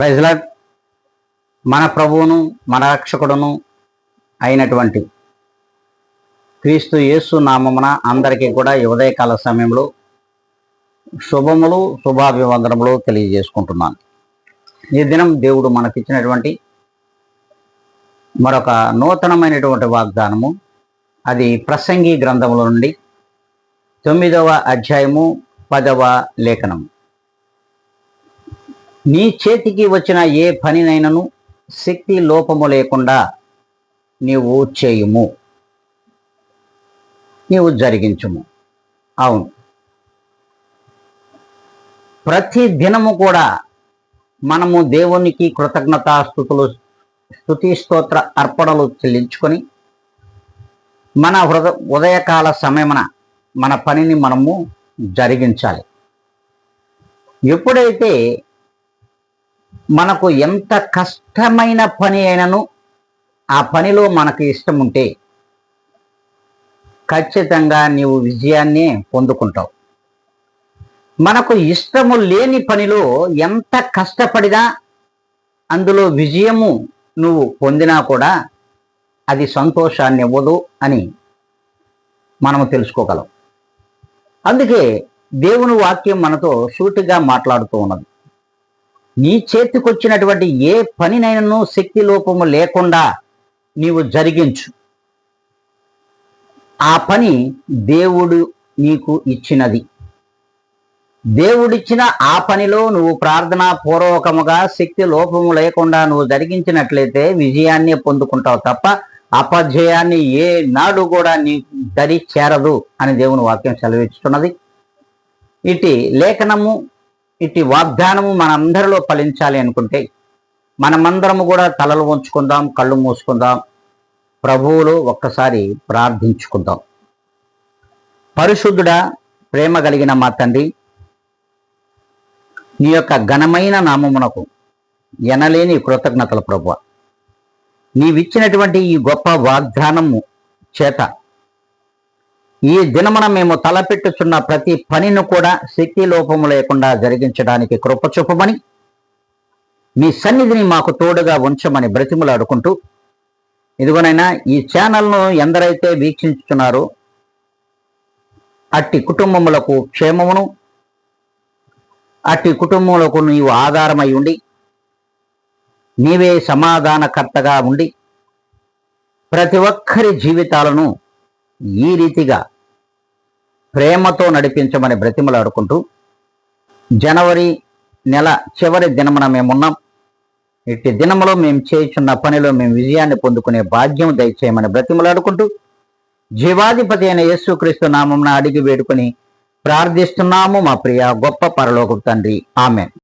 Praise lord. మన ప్రభువును మన రక్షకుడును అయినటువంటి క్రీస్తు యేసు నామమున అందరికీ కూడా ఈ ఉదయకాల సమయంలో శుభాభివందనములు తెలియజేసుకుంటున్నాను. ఈ దినం దేవుడు మనకిచ్చినటువంటి మరొక నూతనమైనటువంటి వాగ్దానము. అది ప్రసంగి గ్రంథముల నుండి 9వ అధ్యాయము 10వ లేఖనం. నీ చేతికి వచ్చిన ఏ పనినైనను శక్తి లోపము లేకుండా నీవు చేయుము, నీవు జరిగించుము. అవును, ప్రతి దినము కూడా మనము దేవునికి కృతజ్ఞతాస్తుతులు, స్తుతి స్తోత్ర అర్పణలు చెల్లించుకొని మన ఉదయకాల సమయమున మన పనిని మనము జరిగించాలి. ఎప్పుడైతే మనకు ఎంత కష్టమైన పని అయినను ఆ పనిలో మనకు ఇష్టం ఉంటే ఖచ్చితంగా నీవు విజయాన్నే పొందుకుంటావు. మనకు ఇష్టము లేని పనిలో ఎంత కష్టపడినా అందులో విజయము నువ్వు పొందినా కూడా అది సంతోషాన్ని ఇవ్వదు అని మనము తెలుసుకోగలం. అందుకే దేవుని వాక్యం మనతో సూటిగా మాట్లాడుతూ ఉన్నది. నీ చేతికొచ్చినటువంటి ఏ పనినైనను శక్తి లోపము లేకుండా నీవు జరిగించు. ఆ పని దేవుడు నీకు ఇచ్చినది. దేవుడిచ్చిన ఆ పనిలో నువ్వు ప్రార్థనా పూర్వకముగా శక్తి లోపము లేకుండా నువ్వు జరిగించినట్లయితే విజయాన్ని పొందుకుంటావు తప్ప అపజయాన్ని ఏ నాడు కూడా నీ దరి చేరదు అని దేవుని వాక్యం సెలవిస్తున్నది. ఇటు లేఖనము, ఇటు వాగ్దానము మనందరిలో ఫలించాలి అనుకుంటే మనమందరము కూడా తలలు ఉంచుకుందాం, కళ్ళు మూసుకుందాం, ప్రభువులో ఒక్కసారి ప్రార్థించుకుందాం. పరిశుద్ధుడా, ప్రేమ కలిగిన మా తండ్రి, నీ యొక్క ఘనమైన నామమునకు ఎనలేని కృతజ్ఞతలు ప్రభువా. నీవిచ్చినటువంటి ఈ గొప్ప వాగ్దానము చేత ఈ దినమున మేము తలపెట్టుచున్న ప్రతి పనిని కూడా శక్తి లోపము లేకుండా జరిగించడానికి కృప చూపమని, మీ సన్నిధిని మాకు తోడుగా ఉంచమని బ్రతిములాడుకుంటూ, ఇదిగోనైనా ఈ ఛానల్ను ఎందరైతే వీక్షించుతున్నారో అట్టి కుటుంబములకు క్షేమమును, అట్టి కుటుంబములకు నీవు ఆధారమై ఉండి నీవే సమాధానకర్తగా ఉండి ప్రతి ఒక్కరి జీవితాలను ఈ రీతిగా ప్రేమతో నడిపించమని బ్రతిమలాడుకుంటూ, జనవరి నెల చివరి దినమున మేమున్నాం. ఇట్టి దినములో మేము చేయుచున్న పనిలో మేము విజయాన్ని పొందుకునే భాగ్యం దయచేయమని బ్రతిమలాడుకుంటూ, జీవాధిపతి అయిన యేసుక్రీస్తు నామమున అడిగి వేడుకొని ప్రార్థిస్తున్నాము మా ప్రియ గొప్ప పరలోకపు తండ్రి. ఆమేన్.